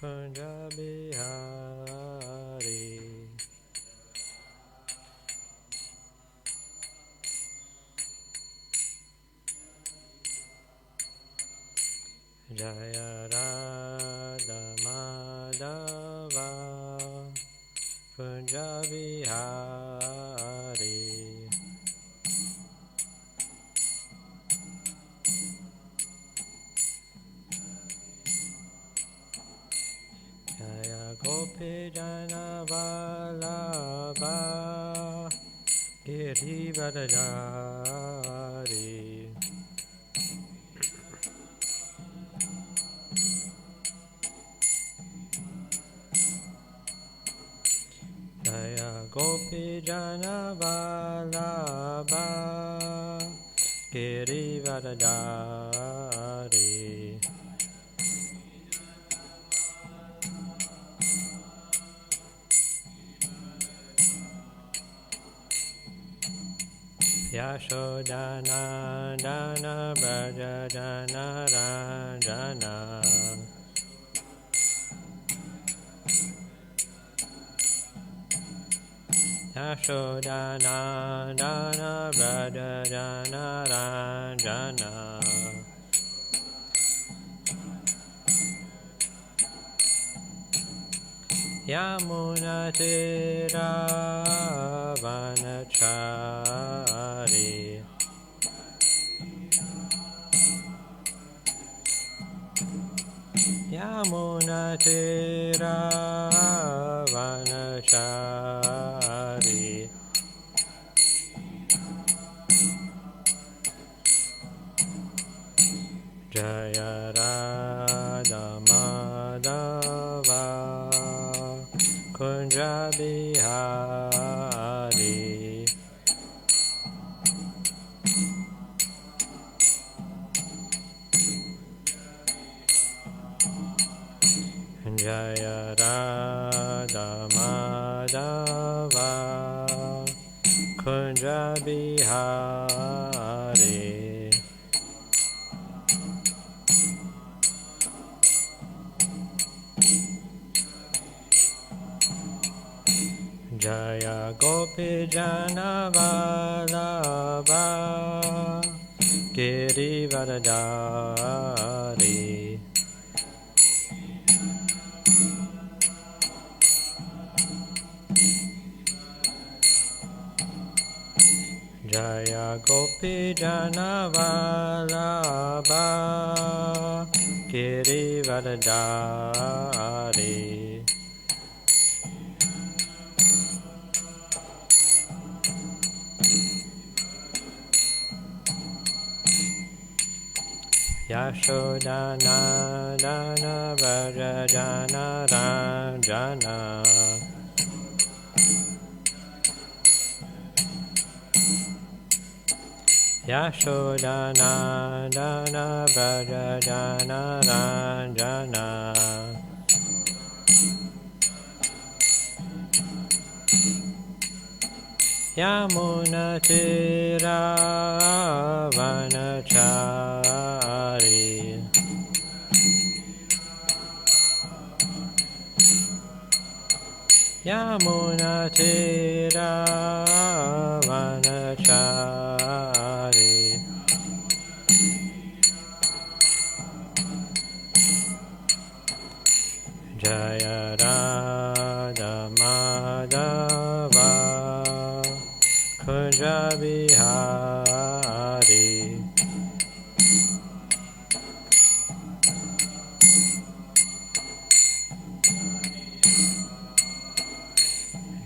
Kunja Bihari. Jaya Radha Madhava Kunja Bihari. Jaya Gopi Jana Vallabha Girivardhari. Jaya Gopi Jana Vallabha Girivardhari. Yashodhana Dana Braja Jana Ranjana. Yashodhana Dana Braja Jana Ranjana. Yamuna Tira Vanachari. Yamuna Tira Vanachari. Jaya Radha Madhava Kunja Bihari. Jaya Radha Madhava Kunja Bihari. Jaya Gopi Jana Vallabha Girivardhari. Jaya Gopi Jana Vallabha Girivardhari. Yashodhana Dana Braja Jana Ranjana. Yashodhana Dana Braja Jana Ranjana. Yamuna Tira Vanachari. Yamuna Tira Vanachari. Jaya Radha Madhava Kunja Bihari.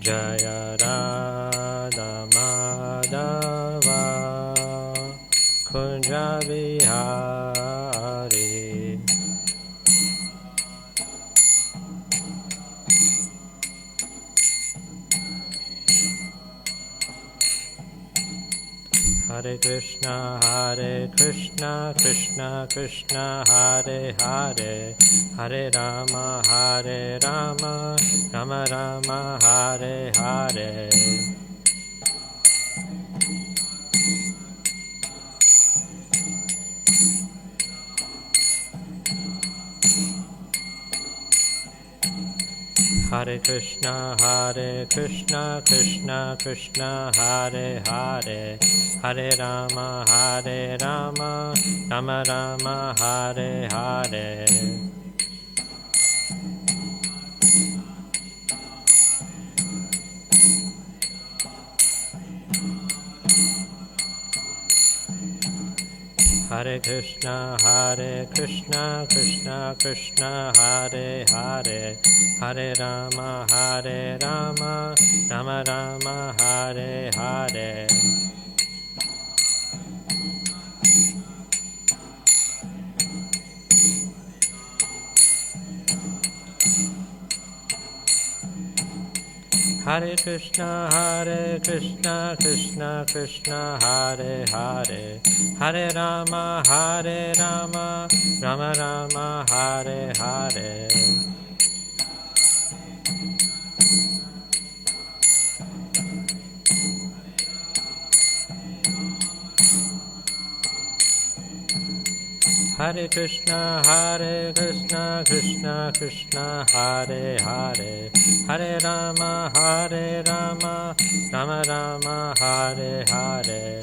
Jaya Radha Madhava Kunja Bihari. Hare Krishna, Krishna Krishna, Hare Hare, Hare Rama, Rama Rama, Hare Hare. Hare Krishna, Krishna Krishna, Hare Hare, Hare Rama, Rama Rama, Hare Hare. Hare Krishna, Krishna Krishna, Hare Hare, Hare Rama, Rama Rama, Hare Hare. Hare Krishna, Krishna Krishna, Hare Hare, Hare Rama, Rama Rama, Hare Hare. Hare Krishna, Krishna Krishna, Hare Hare, Hare Rama, Rama Rama, Hare Hare.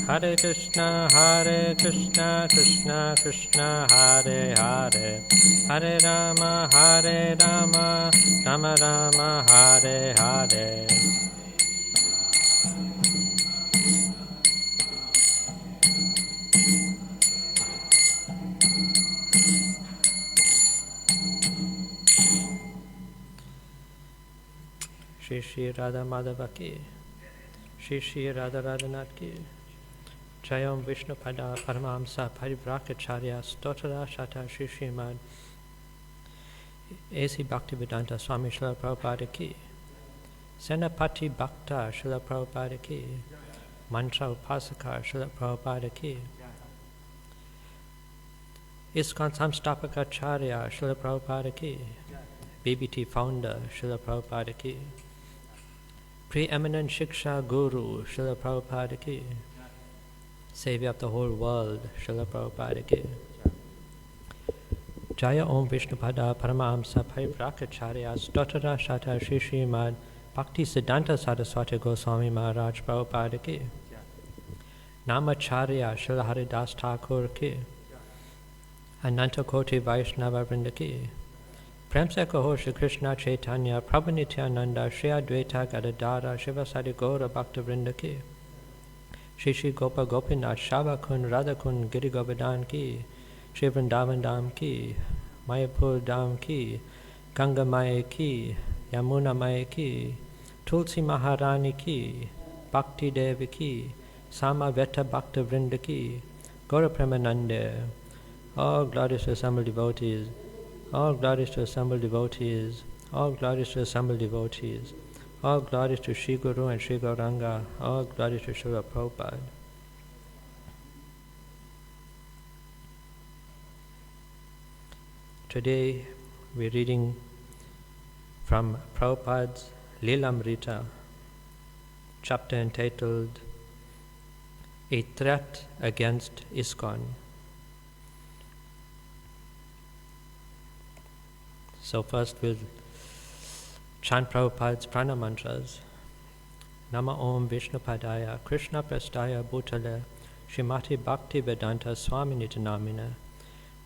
Hare Krishna, Krishna Krishna, Hare Hare, Hare Rama, Rama Rama, Hare Hare. Shri Shri Radha Madhava ki, Shri Shri Radha Radhanath ki. Jayam Vishnu Pada Paramahamsa Parivrakacharya Stotra Shata Shri Srimad A.C. Bhaktivedanta Swami Srila Prabhupada ki, Senapati Bhakta Srila Prabhupada ki, Mantra Upasaka Srila Prabhupada ki, ISKCON Samstapakacharya Srila Prabhupada ki, BBT Founder Srila Prabhupada ki, Preeminent Shiksha Guru Srila Prabhupada ki, Savior of the whole world, Srila Prabhupada ki. Jaya Om Vishnupada Paramahamsa Parivrakacharya Stotra Shata Shri Srimad Bhakti Siddhanta Saraswati Goswami Maharaj Prabhupada ki. Namacharya Srila Haridas Thakur ki. Ananta Koti Vaishnava Vrinda ki. Prem se kaho Shri Krishna Chaitanya Prabhu Nityananda Shri Advaita Gadadara Shivasadi Gaura Bhakta Vrinda ki. Shri Shri Gopa Gopinath Shava Kun Radha Kun Giri Govardhan ki, Shri Vrindavan Dham ki, Mayapur Dham ki, Ganga Maya ki, Yamuna Maya ki, Tulsi Maharani ki, Bhakti Devi ki, Samaveta Bhakta Vrinda ki, Gaura Premanande. All glories to assembled devotees, all glories to assembled devotees, all glories to assembled devotees. All glories to Sri Guru and Sri Gauranga. All glories to Srila Prabhupada. Today we're reading from Prabhupada's Lilamrta, chapter entitled A Threat Against ISKCON. So first we'll chant Prabhupada's prana mantras. Nama Om Vishnu Padaya Krishna Prastaya Bhutale Srimati Bhakti Vedanta Swami Nitanamine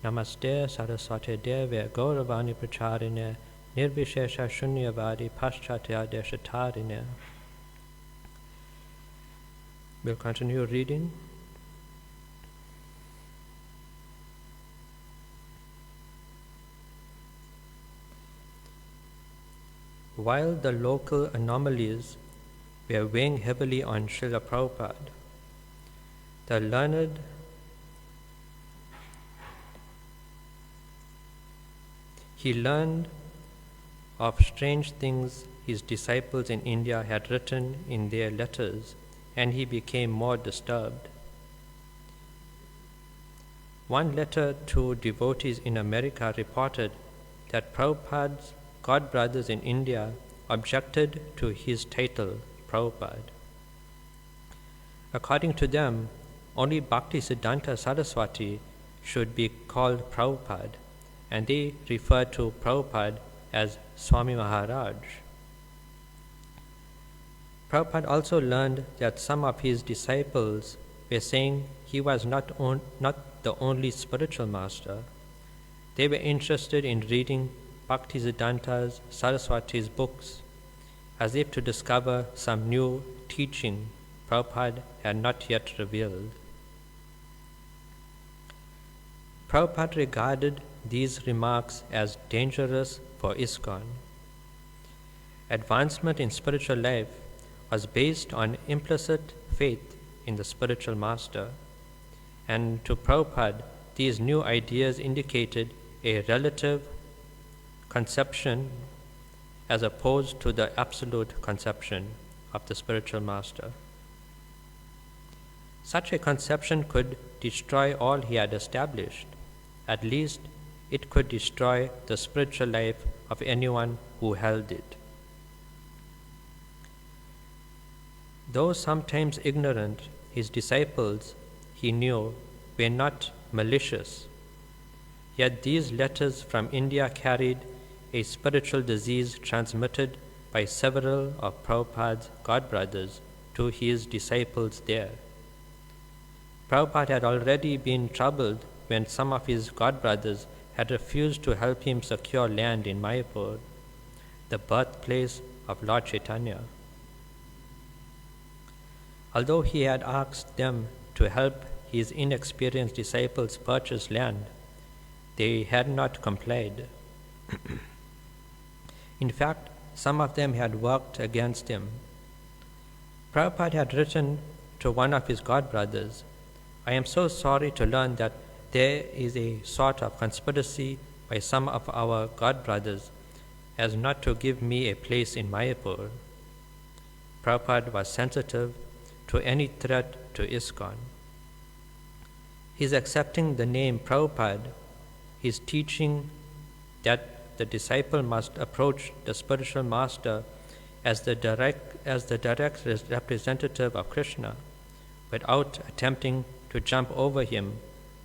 Namaste Saraswati Deve Gauravani Pracharine Nirvishesha Shunyavadi Paschatya Deshatarine. We'll continue reading. While the local anomalies were weighing heavily on Srila Prabhupada, the learned he learned of strange things his disciples in India had written in their letters, and he became more disturbed. One letter to devotees in America reported that Prabhupada's godbrothers in India objected to his title, Prabhupada. According to them, only Bhaktisiddhanta Saraswati should be called Prabhupada, and they refer to Prabhupada as Swami Maharaj. Prabhupada also learned that some of his disciples were saying he was not the only spiritual master. They were interested in reading Bhaktisiddhanta Saraswati's books, as if to discover some new teaching Prabhupada had not yet revealed. Prabhupada regarded these remarks as dangerous for ISKCON. Advancement in spiritual life was based on implicit faith in the spiritual master, and to Prabhupada, these new ideas indicated a relative conception as opposed to the absolute conception of the spiritual master. Such a conception could destroy all he had established. At least it could destroy the spiritual life of anyone who held it. Though sometimes ignorant, his disciples, he knew, were not malicious. Yet these letters from India carried a spiritual disease transmitted by several of Prabhupada's godbrothers to his disciples there. Prabhupada had already been troubled when some of his godbrothers had refused to help him secure land in Mayapur, the birthplace of Lord Chaitanya. Although he had asked them to help his inexperienced disciples purchase land, they had not complied. In fact, some of them had worked against him. Prabhupada had written to one of his godbrothers, "I am so sorry to learn that there is a sort of conspiracy by some of our godbrothers as not to give me a place in Mayapur." Prabhupada was sensitive to any threat to ISKCON. His accepting the name Prabhupada, his teaching that the disciple must approach the spiritual master as the direct representative of Krishna, without attempting to jump over him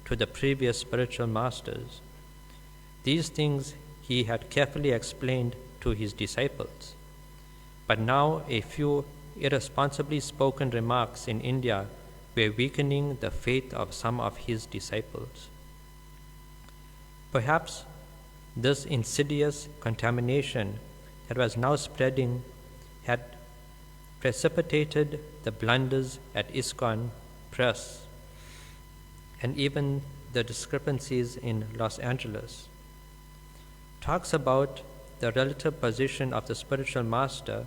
to the previous spiritual masters. These things he had carefully explained to his disciples. But now a few irresponsibly spoken remarks in India were weakening the faith of some of his disciples. Perhaps this insidious contamination that was now spreading had precipitated the blunders at ISKCON press and even the discrepancies in Los Angeles. Talks about the relative position of the spiritual master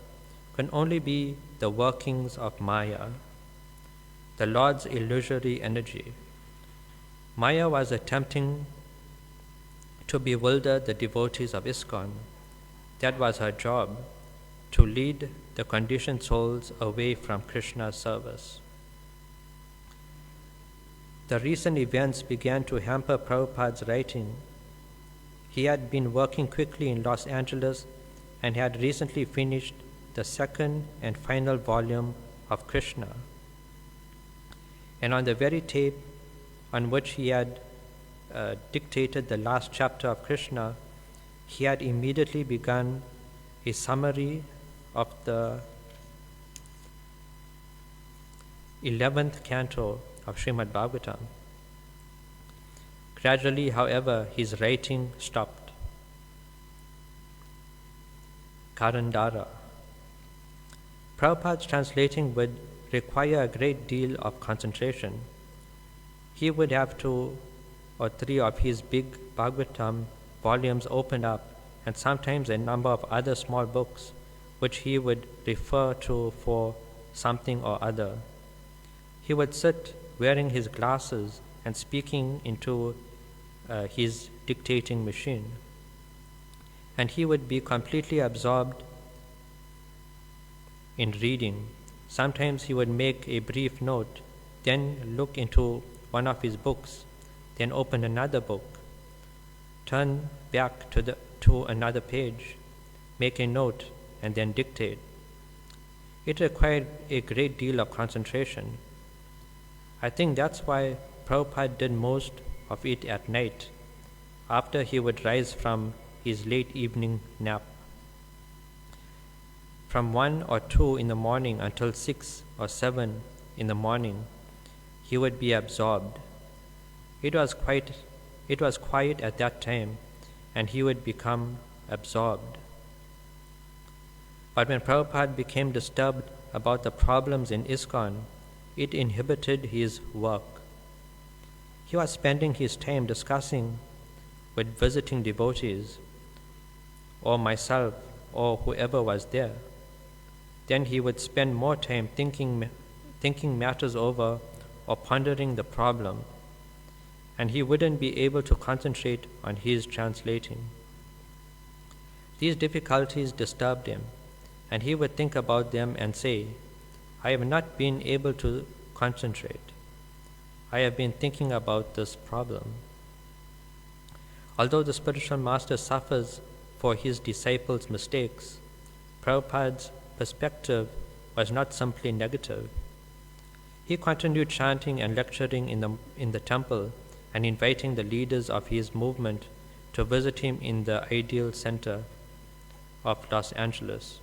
can only be the workings of Maya, the Lord's illusory energy. Maya was attempting to bewilder the devotees of ISKCON. That was her job, to lead the conditioned souls away from Krishna's service. The recent events began to hamper Prabhupada's writing. He had been working quickly in Los Angeles and had recently finished the second and final volume of Krishna. And on the very tape on which he had dictated the last chapter of Krishna, he had immediately begun a summary of the 11th canto of Srimad Bhagavatam. Gradually, however, his writing stopped. Karandara. Prabhupada's translating would require a great deal of concentration. He would have 2 or 3 of his big Bhagavatam volumes opened up, and sometimes a number of other small books which he would refer to for something or other. He would sit wearing his glasses and speaking into his dictating machine. And he would be completely absorbed in reading. Sometimes he would make a brief note, then look into one of his books, then open another book, turn back to another page, make a note, and then dictate. It required a great deal of concentration, I think that's why Prabhupada did most of it at night, after he would rise from his late evening nap. From 1 or 2 in the morning until 6 or 7 in the morning, he would be absorbed. It was quiet at that time, and he would become absorbed. But when Prabhupada became disturbed about the problems in ISKCON, it inhibited his work. He was spending his time discussing with visiting devotees, or myself, or whoever was there. Then he would spend more time thinking matters over or pondering the problem, and he wouldn't be able to concentrate on his translating. These difficulties disturbed him, and he would think about them and say, I have not been able to concentrate. I have been thinking about this problem. Although the spiritual master suffers for his disciples' mistakes, Prabhupada's perspective was not simply negative. He continued chanting and lecturing in the temple and inviting the leaders of his movement to visit him in the ideal center of Los Angeles.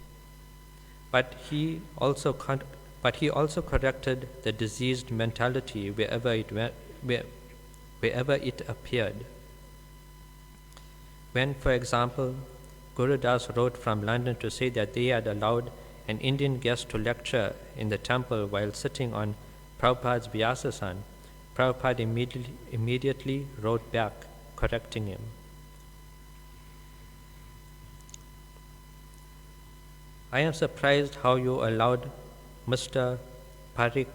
But he also corrected the diseased mentality wherever it appeared. When, for example, Guru Das wrote from London to say that they had allowed an Indian guest to lecture in the temple while sitting on Prabhupada's Vyasasan, Prabhupada immediately wrote back, correcting him. I am surprised how you allowed Mr. Parikh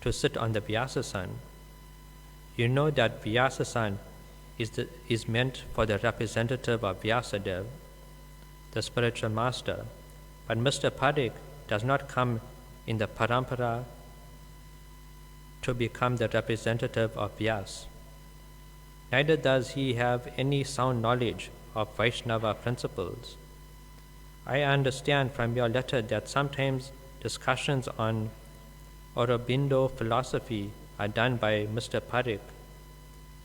to sit on the Vyasasan. You know that Vyasasan is meant for the representative of Vyasadeva, the spiritual master, but Mr. Parikh does not come in the parampara to become the representative of Vyas. Neither does he have any sound knowledge of Vaishnava principles. I understand from your letter that sometimes discussions on Aurobindo philosophy are done by Mr. Parikh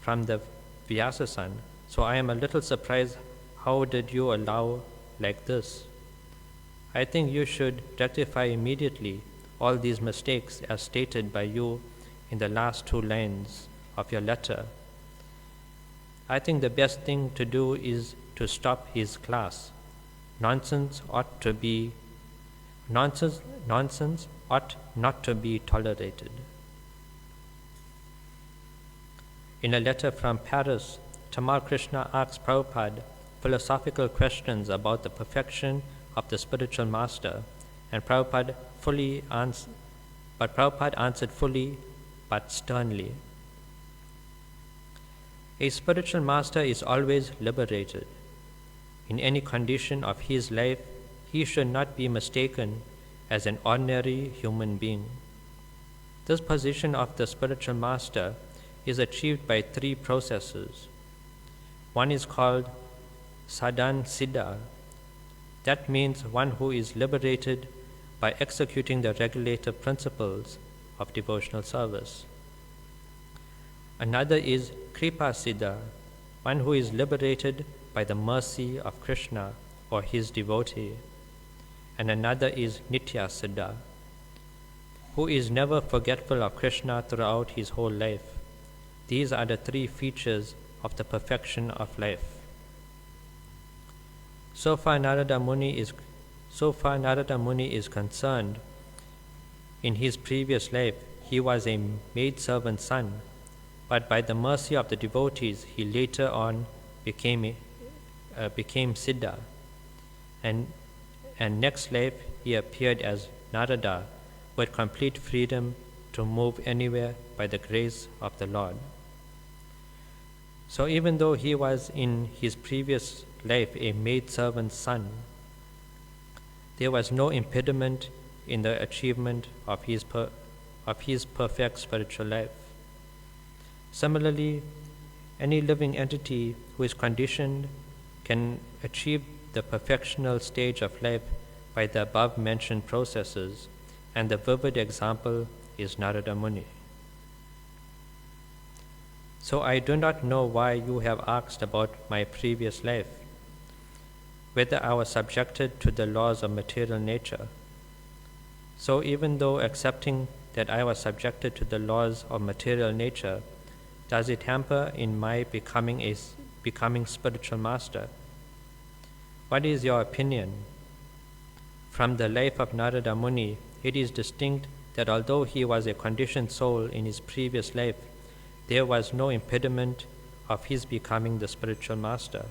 from the Vyasasan, so I am a little surprised how did you allow like this. I think you should rectify immediately all these mistakes as stated by you in the last 2 lines of your letter. I think the best thing to do is to stop his class. Nonsense ought not to be tolerated. In a letter from Paris, Tamal Krishna asks Prabhupada philosophical questions about the perfection of the spiritual master, and Prabhupada answered fully but sternly. A spiritual master is always liberated. In any condition of his life, he should not be mistaken as an ordinary human being. This position of the spiritual master is achieved by 3 processes. One is called sadhan siddha. That means one who is liberated by executing the regulative principles of devotional service. Another is kripa siddha, one who is liberated by the mercy of Krishna or his devotee. And another is nitya siddha, who is never forgetful of Krishna throughout his whole life. These are the 3 features of the perfection of life. So far Narada Muni is concerned, in his previous life he was a maidservant's son, but by the mercy of the devotees he later on became Siddha, and next life he appeared as Narada with complete freedom to move anywhere by the grace of the Lord. So even though he was in his previous life a maidservant's son, there was no impediment in the achievement of his perfect spiritual life. Similarly, any living entity who is conditioned can achieve the perfectional stage of life by the above-mentioned processes, and the vivid example is Narada Muni. So I do not know why you have asked about my previous life, whether I was subjected to the laws of material nature. So even though accepting that I was subjected to the laws of material nature, does it hamper in my becoming spiritual master? What is your opinion? From the life of Narada Muni, it is distinct that although he was a conditioned soul in his previous life, there was no impediment of his becoming the spiritual master.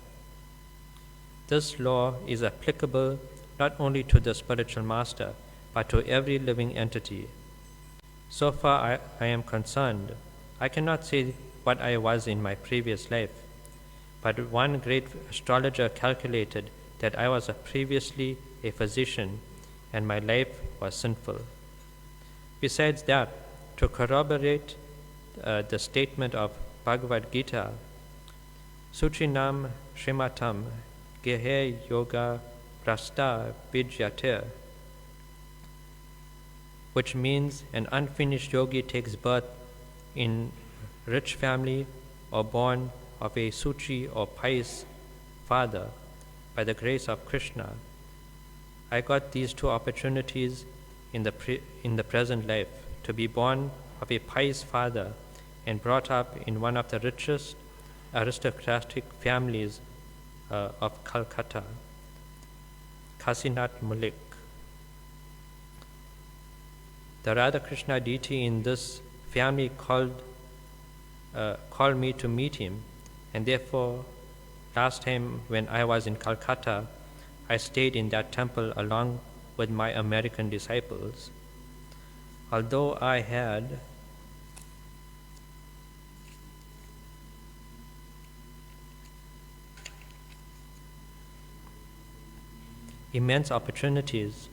This law is applicable not only to the spiritual master, but to every living entity. So far I am concerned, I cannot say what I was in my previous life, but one great astrologer calculated that I was previously a physician and my life was sinful. Besides that, to corroborate the statement of Bhagavad Gita, Suchinam Shrimatam Gehe Yoga Prasta Vidyate, which means an unfinished yogi takes birth in rich family or born of a Suchi or pious father. By the grace of Krishna, I got these two opportunities in the present life, to be born of a pious father and brought up in one of the richest aristocratic families of Calcutta, Kasinath Malik. The Radha Krishna deity in this family called me to meet him, and therefore last time when I was in Calcutta, I stayed in that temple along with my American disciples. Although I had immense opportunities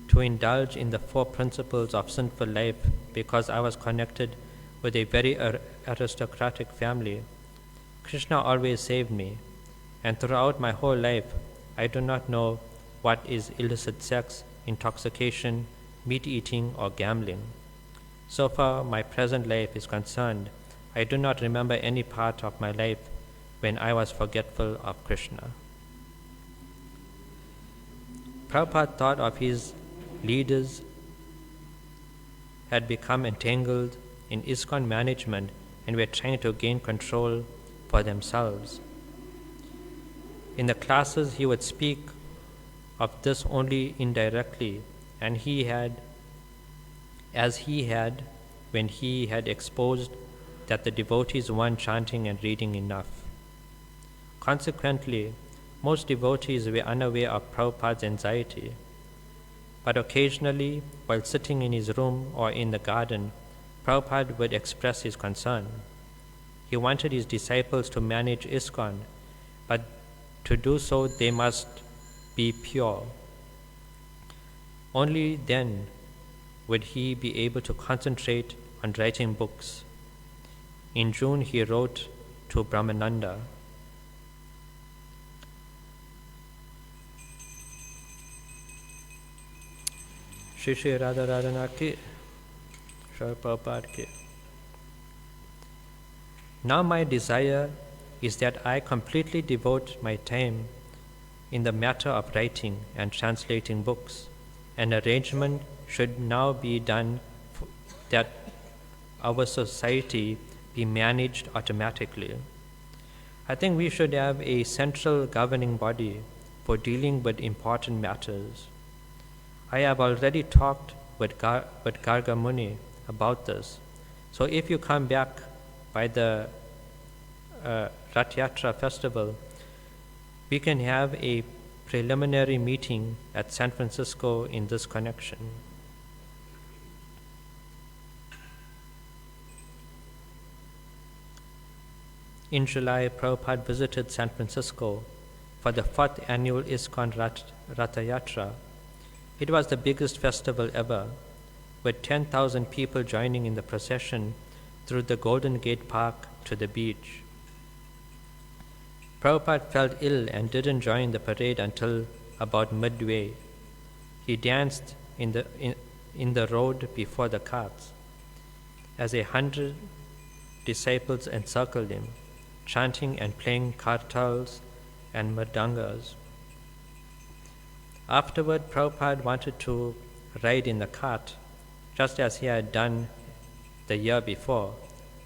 to indulge in the four principles of sinful life because I was connected with a very aristocratic family, Krishna always saved me, and throughout my whole life, I do not know what is illicit sex, intoxication, meat eating, or gambling. So far my present life is concerned, I do not remember any part of my life when I was forgetful of Krishna. Prabhupada thought of his leaders had become entangled in ISKCON management and were trying to gain control for themselves. In the classes he would speak of this only indirectly, and as he had when he had exposed that the devotees weren't chanting and reading enough. Consequently, most devotees were unaware of Prabhupada's anxiety, but occasionally, while sitting in his room or in the garden, Prabhupada would express his concern. He wanted his disciples to manage ISKCON, but to do so they must be pure. Only then would he be able to concentrate on writing books. In June he wrote to Brahmananda, Shri Shri Radha Radhana ki, Srila Prabhupada ki. Now my desire is that I completely devote my time in the matter of writing and translating books. An arrangement should now be done that our society be managed automatically. I think we should have a central governing body for dealing with important matters. I have already talked with Garga Muni about this. So if you come back by the Rath Yatra festival, we can have a preliminary meeting at San Francisco in this connection. In July, Prabhupada visited San Francisco for the 4th annual ISKCON Ratha Yatra. It was the biggest festival ever, with 10,000 people joining in the procession through the Golden Gate Park to the beach. Prabhupada felt ill and didn't join the parade until about midway. He danced in the road before the carts. As 100 disciples encircled him, chanting and playing kartals and mridangas. Afterward, Prabhupada wanted to ride in the cart, just as he had done the year before,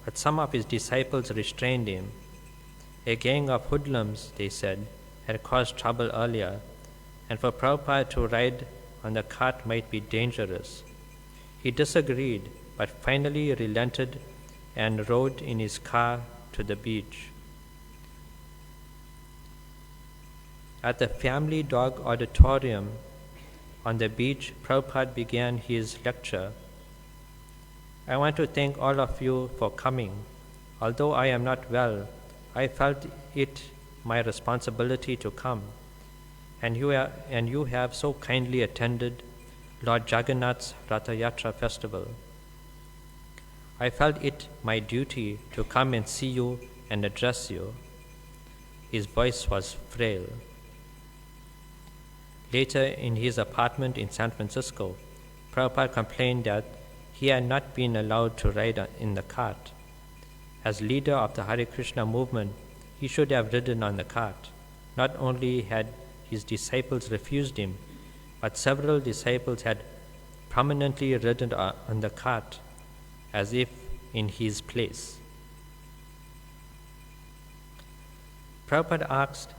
but some of his disciples restrained him. A gang of hoodlums, they said, had caused trouble earlier, and for Prabhupada to ride on the cart might be dangerous. He disagreed, but finally relented and rode in his car to the beach. At the Family Dog Auditorium on the beach, Prabhupada began his lecture. I want to thank all of you for coming. Although I am not well, I felt it my responsibility to come, and you have so kindly attended Lord Jagannath's Ratha Yatra festival. I felt it my duty to come and see you and address you. His voice was frail. Later, in his apartment in San Francisco, Prabhupada complained that he had not been allowed to ride in the cart. As leader of the Hare Krishna movement, he should have ridden on the cart. Not only had his disciples refused him, but several disciples had prominently ridden on the cart, as if in his place. Prabhupada asked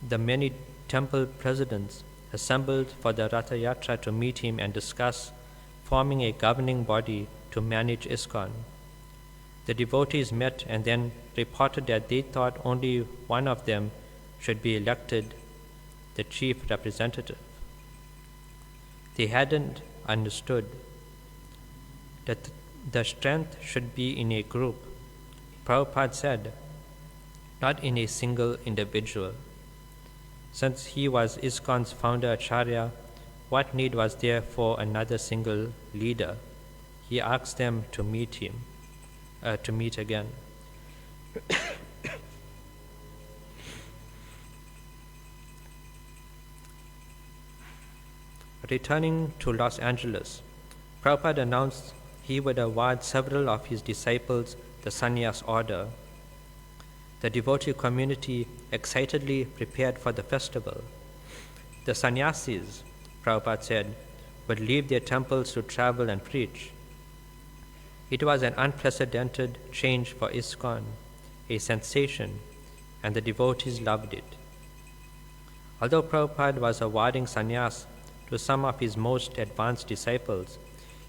the many temple presidents assembled for the Ratha Yatra to meet him and discuss forming a governing body to manage ISKCON. The devotees met and then reported that they thought only one of them should be elected the chief representative. They hadn't understood that the strength should be in a group. Prabhupada said, not in a single individual. Since he was ISKCON's founder Acharya, what need was there for another single leader? He asked them to meet again. Returning to Los Angeles, Prabhupada announced he would award several of his disciples the sannyas order. The devotee community excitedly prepared for the festival. The sannyasis, Prabhupada said, would leave their temples to travel and preach. It was an unprecedented change for ISKCON, a sensation, and the devotees loved it. Although Prabhupada was awarding sannyas to some of his most advanced disciples,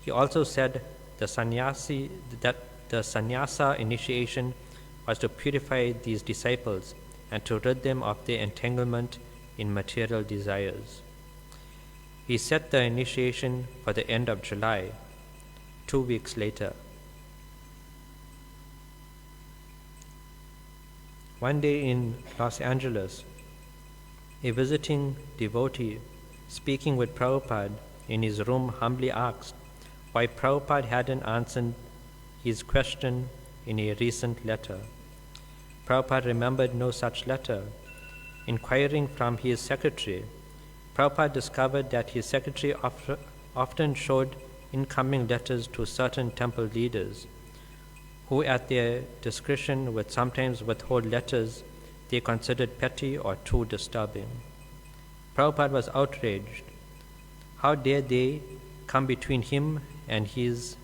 he also said that the sannyasa initiation was to purify these disciples and to rid them of their entanglement in material desires. He set the initiation for the end of July, 2 weeks later. One day in Los Angeles, a visiting devotee speaking with Prabhupada in his room humbly asked why Prabhupada hadn't answered his question in a recent letter. Prabhupada remembered no such letter. Inquiring from his secretary, Prabhupada discovered that his secretary often showed incoming letters to certain temple leaders, who at their discretion would sometimes withhold letters they considered petty or too disturbing. Prabhupada was outraged. How dare they come between him and his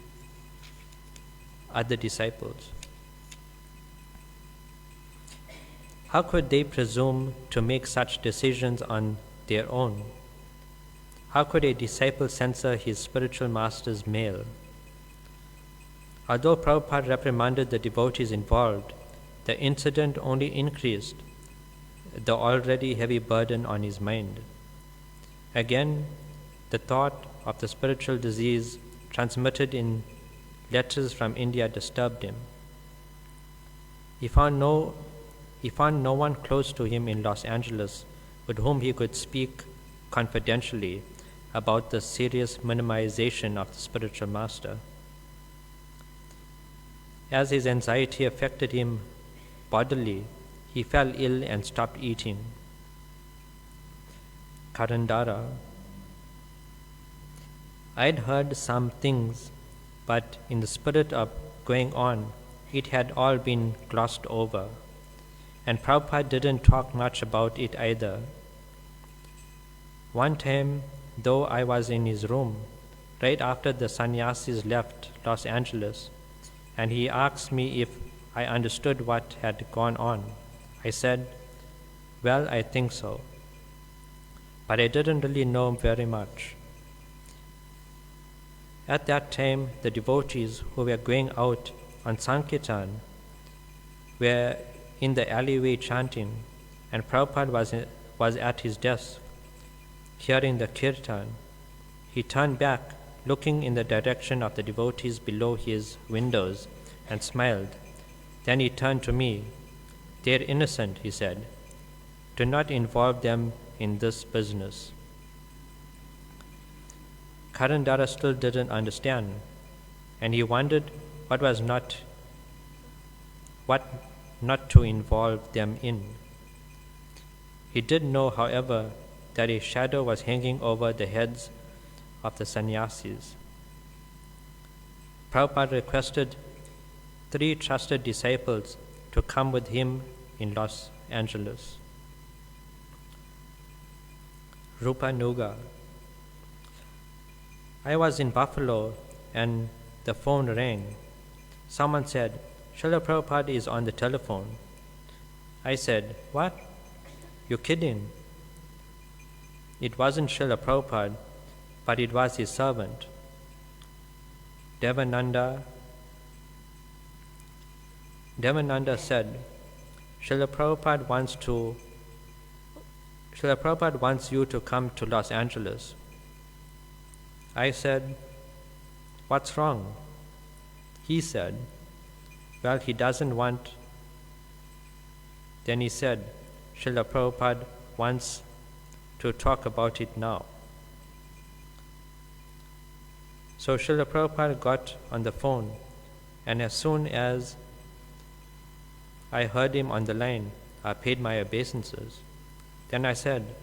other disciples? How could they presume to make such decisions on their own? How could a disciple censor his spiritual master's mail? Although Prabhupada reprimanded the devotees involved, the incident only increased the already heavy burden on his mind. Again, the thought of the spiritual disease transmitted in letters from India disturbed him. He found no one close to him in Los Angeles with whom he could speak confidentially about the serious minimization of the spiritual master. As his anxiety affected him bodily, he fell ill and stopped eating. Karandara. I'd heard some things, but in the spirit of going on, it had all been glossed over, and Prabhupada didn't talk much about it either. One time, though, I was in his room, right after the sannyasis left Los Angeles, and he asked me if I understood what had gone on. I said, "Well, I think so." But I didn't really know very much. At that time, the devotees who were going out on Sankirtan were in the alleyway chanting, and Prabhupada was at his desk, hearing the kirtan. He turned back, looking in the direction of the devotees below his windows, and smiled. Then he turned to me. "They're innocent," he said. "Do not involve them in this business." Karandara still didn't understand, and he wondered what not to involve them in. He did know, however, that a shadow was hanging over the heads of the sannyasis. Prabhupada requested 3 trusted disciples to come with him in Los Angeles. Rupa Nuga. I was in Buffalo and the phone rang. Someone said, "Srila Prabhupada is on the telephone." I said, "What? You're kidding." It wasn't Srila Prabhupada, but it was his servant. Devananda said, Srila Prabhupada wants you to come to Los Angeles." I said, "What's wrong?" He said, "Well, he doesn't want." Then he said, "Srila Prabhupada wants to talk about it now." So Srila Prabhupada got on the phone, and as soon as I heard him on the line, I paid my obeisances. Then I said,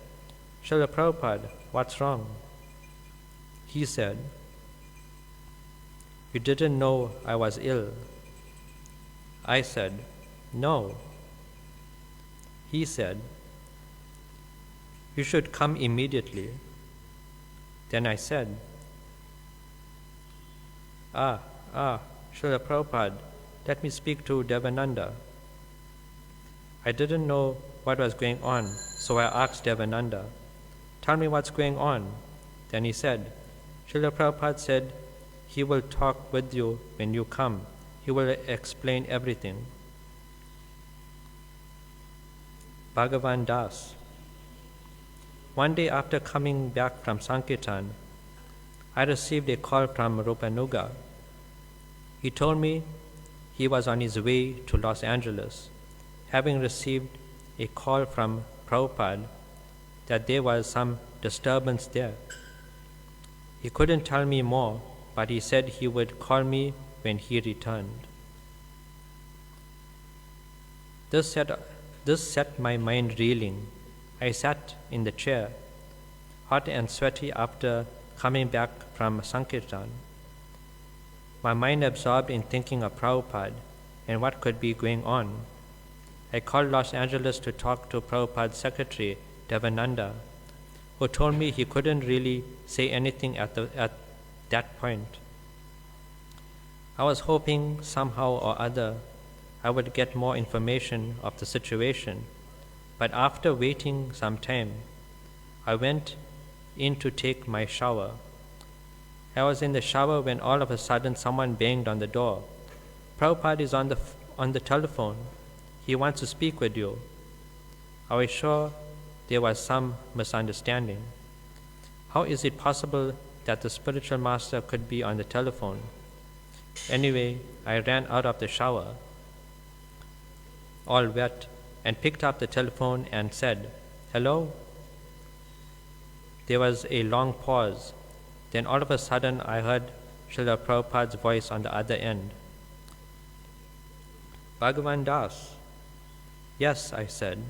"Srila Prabhupada, what's wrong?" He said, "You didn't know I was ill." I said, "No." He said, "You should come immediately." Then I said, Srila Prabhupada, let me speak to Devananda." I didn't know what was going on, so I asked Devananda, "Tell me what's going on." Then he said, "Srila Prabhupada said he will talk with you when you come. He will explain everything." Bhagavan Das. One day after coming back from Sankirtan, I received a call from Rupanuga. He told me he was on his way to Los Angeles, having received a call from Prabhupada that there was some disturbance there. He couldn't tell me more, but he said he would call me when he returned. This set my mind reeling. I sat in the chair, hot and sweaty after coming back from Sankirtan. My mind absorbed in thinking of Prabhupada and what could be going on. I called Los Angeles to talk to Prabhupada's secretary, Devananda, who told me he couldn't really say anything at that point. I was hoping somehow or other I would get more information of the situation, but after waiting some time, I went in to take my shower. I was in the shower when all of a sudden someone banged on the door. "Prabhupada is on the telephone. He wants to speak with you." I was sure there was some misunderstanding. How is it possible that the spiritual master could be on the telephone? Anyway, I ran out of the shower, all wet, and picked up the telephone and said, "Hello?" There was a long pause. Then all of a sudden I heard Srila Prabhupada's voice on the other end. "Bhagavan Das." "Yes," I said.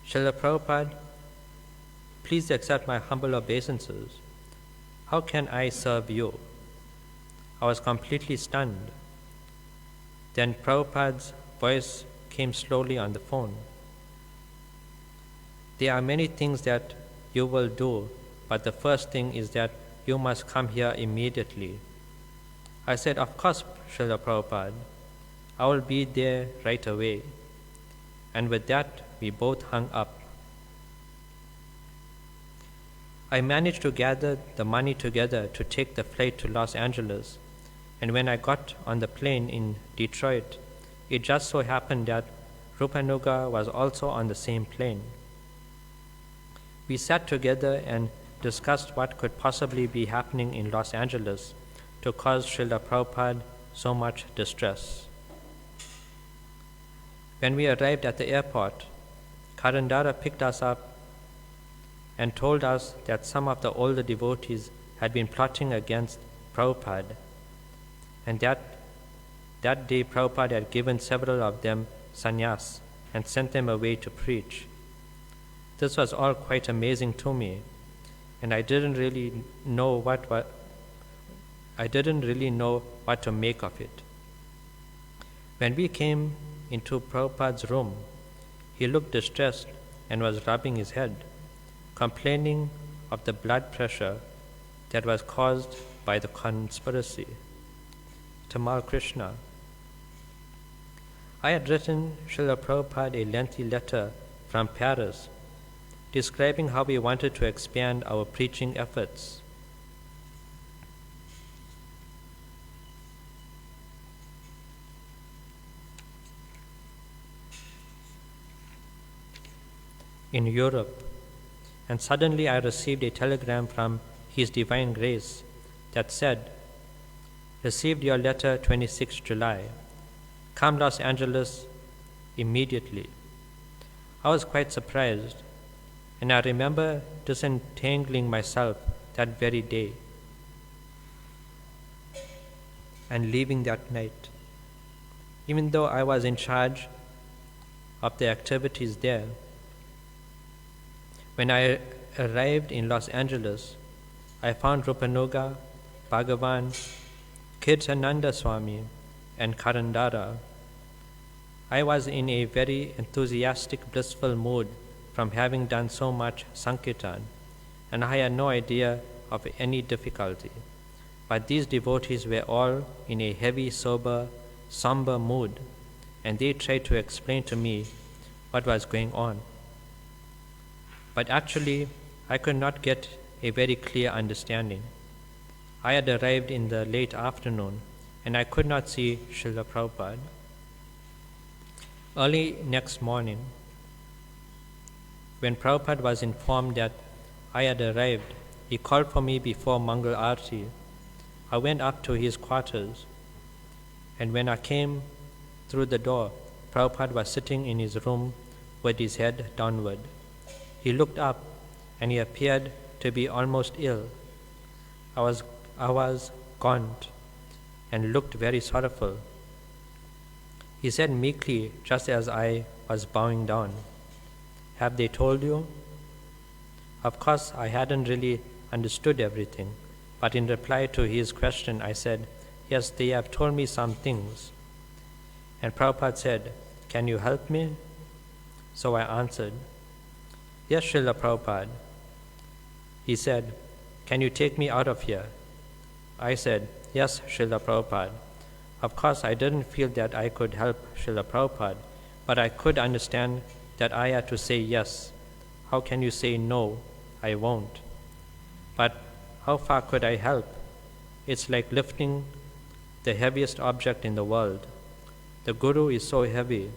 "Srila Prabhupada, please accept my humble obeisances. How can I serve you?" I was completely stunned. Then Prabhupada's voice came slowly on the phone. There are many things that you will do, but the first thing is that you must come here immediately. I said, of course, Srila Prabhupada. I will be there right away. And with that, we both hung up. I managed to gather the money together to take the flight to Los Angeles, and when I got on the plane in Detroit, it just so happened that Rupanuga was also on the same plane. We sat together and discussed what could possibly be happening in Los Angeles to cause Srila Prabhupada so much distress. When we arrived at the airport, Karandara picked us up and told us that some of the older devotees had been plotting against Prabhupada, and that day Prabhupada had given several of them sannyas and sent them away to preach. This was all quite amazing to me, and I didn't really know what to make of it. When we came into Prabhupada's room, he looked distressed and was rubbing his head, complaining of the blood pressure that was caused by the conspiracy. Tamal Krishna. I had written Srila Prabhupada a lengthy letter from Paris describing how we wanted to expand our preaching efforts. In Europe, and suddenly I received a telegram from His Divine Grace that said, "Received your letter 26 July. Come Los Angeles immediately." I was quite surprised, and I remember disentangling myself that very day and leaving that night. Even though I was in charge of the activities there, when I arrived in Los Angeles, I found Rupanuga, Bhagavan, Kirtananda Swami, and Karandara. I was in a very enthusiastic, blissful mood from having done so much Sankirtan, and I had no idea of any difficulty. But these devotees were all in a heavy, sober, somber mood, and they tried to explain to me what was going on. But actually, I could not get a very clear understanding. I had arrived in the late afternoon, and I could not see Srila Prabhupada. Early next morning, when Prabhupada was informed that I had arrived, he called for me before Mangal Aarti. I went up to his quarters, and when I came through the door, Prabhupada was sitting in his room with his head downward. He looked up, and he appeared to be almost ill. I was gaunt and looked very sorrowful. He said meekly, just as I was bowing down, "Have they told you?" Of course, I hadn't really understood everything, but in reply to his question, I said, "Yes, they have told me some things." And Prabhupada said, "Can you help me?" So I answered, "Yes, Srila Prabhupada." He said, "Can you take me out of here?" I said, "Yes, Srila Prabhupada." Of course, I didn't feel that I could help Srila Prabhupada, but I could understand that I had to say yes. How can you say no? I won't. But how far could I help? It's like lifting the heaviest object in the world. The Guru is so heavy,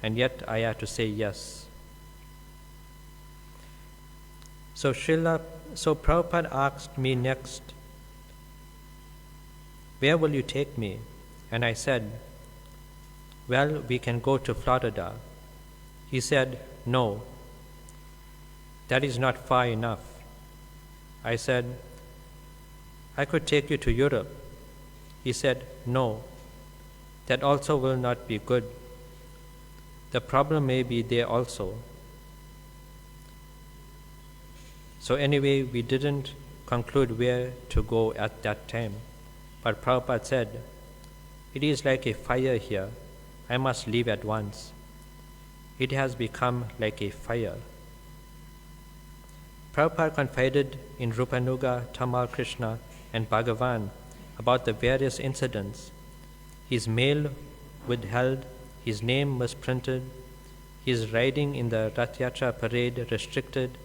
and yet I had to say yes. So Prabhupada asked me next, "Where will you take me?" And I said, "Well, we can go to Florida." He said, "No, that is not far enough." I said, "I could take you to Europe." He said, "No, that also will not be good. The problem may be there also." So anyway, we didn't conclude where to go at that time. But Prabhupada said, It is like a fire here. I must leave at once. It has become like a fire. Prabhupada confided in Rupanuga, Tamal Krishna, and Bhagavan about the various incidents. His mail withheld, his name was printed, his riding in the Rath Yatra parade restricted.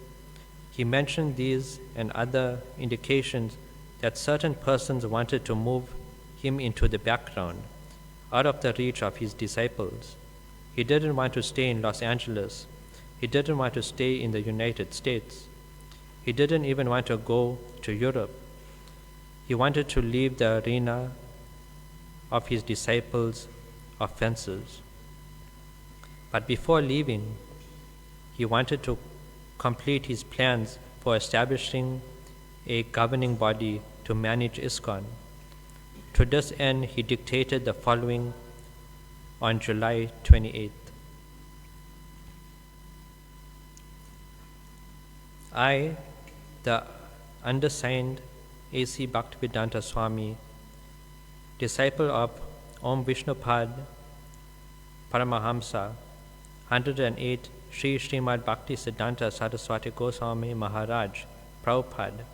He mentioned these and other indications that certain persons wanted to move him into the background, out of the reach of his disciples. He didn't want to stay in Los Angeles. He didn't want to stay in the United States. He didn't even want to go to Europe. He wanted to leave the arena of his disciples' offenses. But before leaving, he wanted to complete his plans for establishing a governing body to manage ISKCON. To this end, he dictated the following on July 28th. I, the undersigned A.C. Bhaktivedanta Swami, disciple of Om Vishnupad Paramahamsa, 108 Sri Srimad Bhakti Siddhanta Saraswati Goswami Maharaj Prabhupada,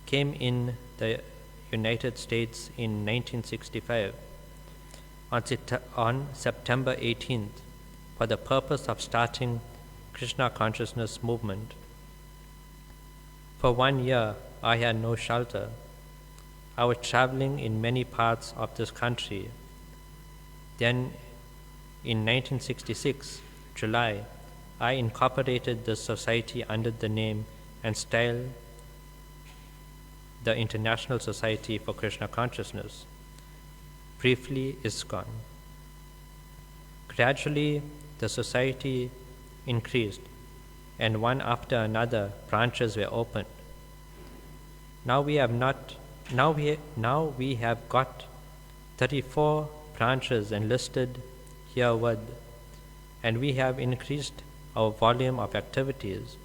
came in the United States in 1965 on September 18th for the purpose of starting Krishna consciousness movement. For 1 year, I had no shelter. I was traveling in many parts of this country. Then, in 1966, July, I incorporated this society under the name and style the International Society for Krishna Consciousness, briefly ISKCON. Gradually, the society increased, and one after another branches were opened. Now we have got 34 branches enlisted herewith, and we have increased our volume of activities.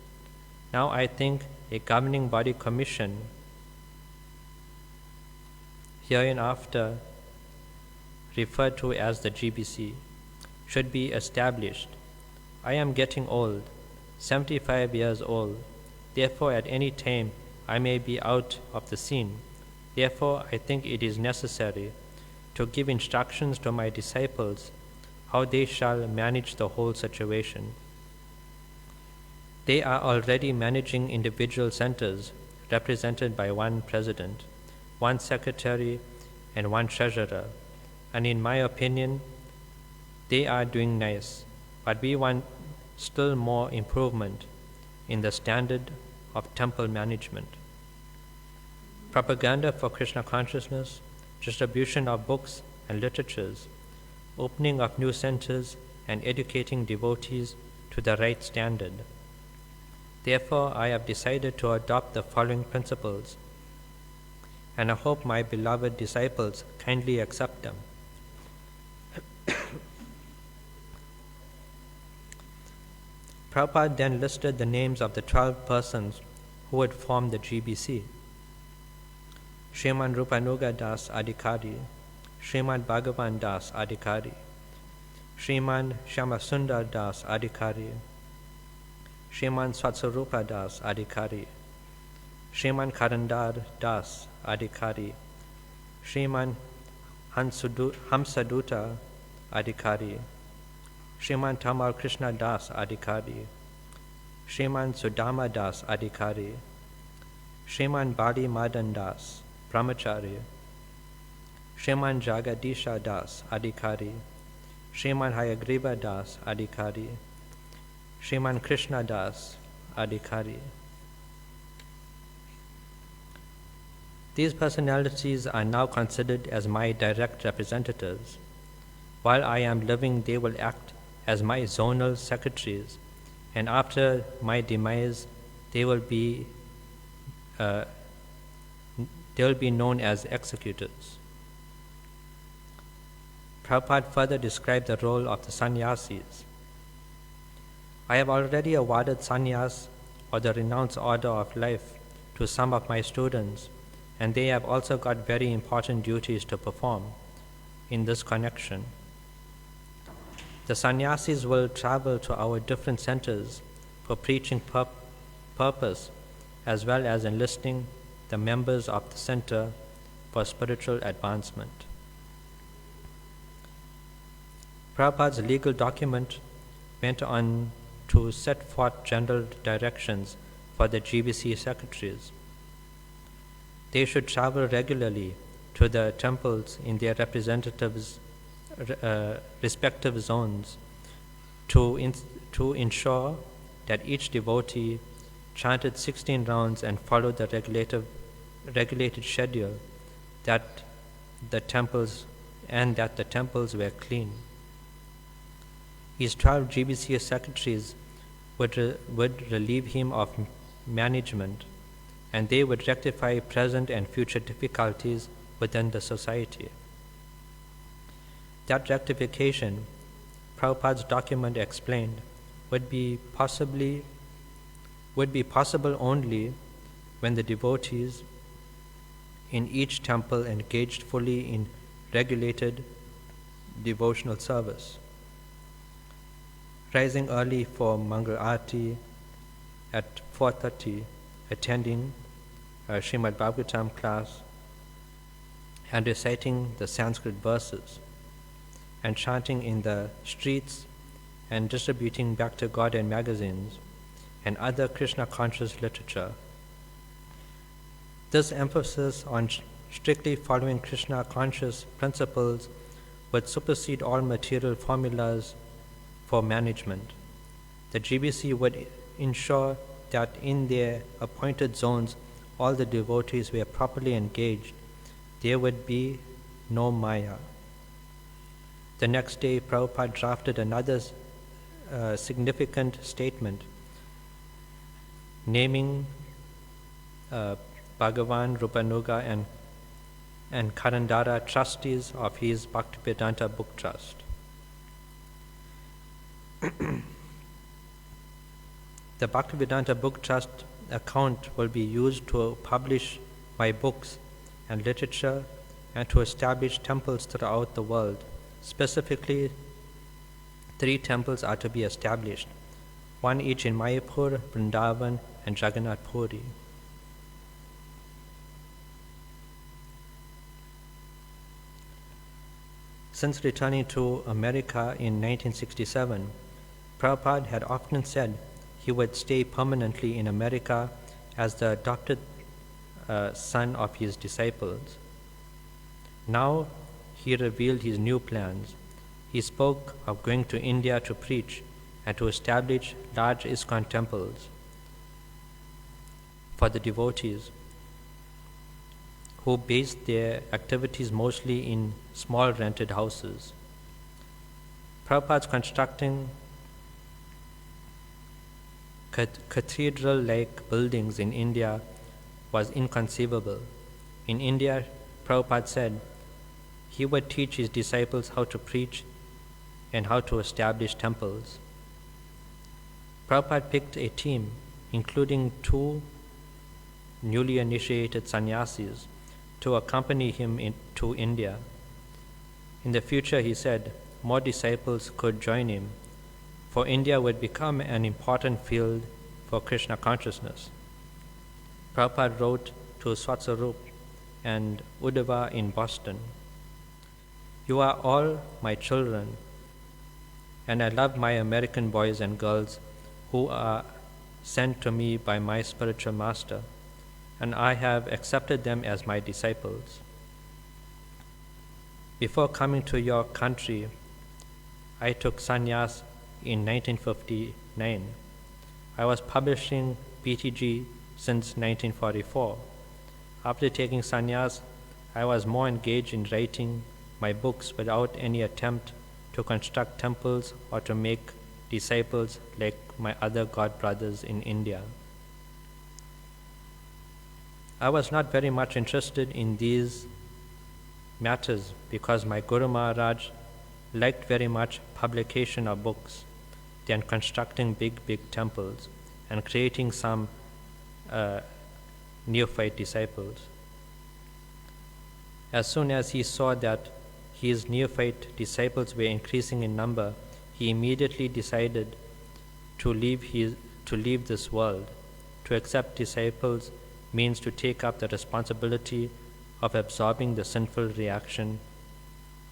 Now I think a governing body commission, hereinafter referred to as the GBC, should be established. I am getting old, 75 years old. Therefore, at any time, I may be out of the scene. Therefore, I think it is necessary to give instructions to my disciples how they shall manage the whole situation. They are already managing individual centers represented by one president, one secretary, and one treasurer, and in my opinion, they are doing nice, but we want still more improvement in the standard of temple management. Propaganda for Krishna consciousness, distribution of books and literatures, opening of new centers, and educating devotees to the right standard. Therefore, I have decided to adopt the following principles, and I hope my beloved disciples kindly accept them. Prabhupada then listed the names of the 12 persons who would form the GBC. Sriman Rupanuga Das Adhikari, Sriman Bhagavan Das Adhikari, Sriman Shyamasundar Das Adhikari, Sriman Swatsarupa Das Adhikari, Sriman Karandar Das Adhikari, Sriman Hamsaduta Adhikari, Sriman Tamal Krishna Das Adhikari, Sriman Sudama Das Adhikari, Sriman Bali Madan Das Brahmachari, Sriman Jagadisha Das Adhikari, Sriman Hayagriva Das Adhikari, Sriman Krishna Das Adhikari. These personalities are now considered as my direct representatives. While I am living, they will act as my zonal secretaries, and after my demise, they will be known as executors. Prabhupada further described the role of the sannyasis. I have already awarded sannyas, or the renounced order of life, to some of my students, and they have also got very important duties to perform. in this connection. The sannyasis will travel to our different centers for preaching purpose, as well as enlisting the members of the center for spiritual advancement. Prabhupada's legal document went on to set forth general directions for the GBC secretaries. They should travel regularly to the temples in their representatives' respective zones to ensure that each devotee chanted 16 rounds and followed the regulated schedule, that the temples were clean. His 12 GBC secretaries would relieve him of management, and they would rectify present and future difficulties within the society. That rectification, Prabhupada's document explained, would be possible only when the devotees in each temple engaged fully in regulated devotional service. Rising early for Mangal Aarti at 4:30, attending a Srimad Bhagavatam class, and reciting the Sanskrit verses, and chanting in the streets and distributing Bhakti Garden magazines and other Krishna-conscious literature. This emphasis on strictly following Krishna-conscious principles would supersede all material formulas for management. The GBC would ensure that in their appointed zones all the devotees were properly engaged. There would be no Maya. The next day, Prabhupada drafted another significant statement naming Bhagavan, Rupanuga and Karandara trustees of his Bhaktivedanta Book Trust. The Bhaktivedanta Book Trust account will be used to publish my books and literature and to establish temples throughout the world. Specifically, 3 temples are to be established, one each in Mayapur, Vrindavan, and Jagannath Puri. Since returning to America in 1967, Prabhupada had often said he would stay permanently in America as the adopted son of his disciples. Now he revealed his new plans. He spoke of going to India to preach and to establish large ISKCON temples for the devotees who based their activities mostly in small rented houses. Prabhupada's constructing cathedral-like buildings in India was inconceivable. In India, Prabhupada said he would teach his disciples how to preach and how to establish temples. Prabhupada picked a team, including 2 newly initiated sannyasis, to accompany him to India. In the future, he said, more disciples could join him, for India would become an important field for Krishna consciousness. Prabhupada wrote to Swatsarup and Uddhava in Boston, "You are all my children, and I love my American boys and girls who are sent to me by my spiritual master, and I have accepted them as my disciples. Before coming to your country, I took sannyas in 1959. I was publishing BTG since 1944. After taking sannyas, I was more engaged in writing my books without any attempt to construct temples or to make disciples like my other god brothers in India. I was not very much interested in these matters because my Guru Maharaj liked very much publication of books than constructing big temples and creating some neophyte disciples. As soon as he saw that his neophyte disciples were increasing in number, he immediately decided to leave this world. To accept disciples means to take up the responsibility of absorbing the sinful reaction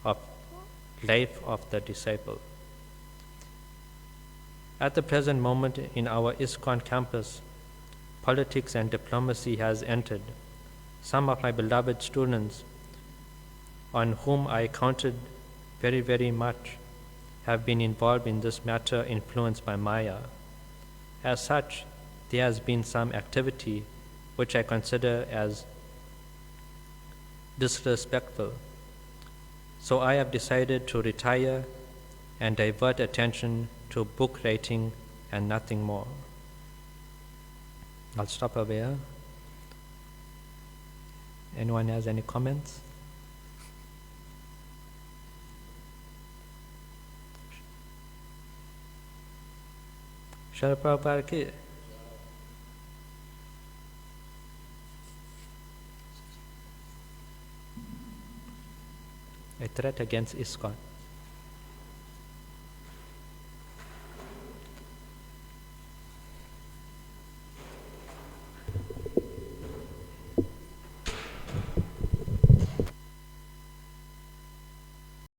of life of the disciple. At the present moment in our ISKCON campus, politics and diplomacy has entered. Some of my beloved students, on whom I counted very, very much, have been involved in this matter influenced by Maya. As such, there has been some activity which I consider as disrespectful. So I have decided to retire and divert attention to book writing and nothing more. I'll stop over here. Anyone has any comments? Srila Prabhupada ki? A threat against ISKCON.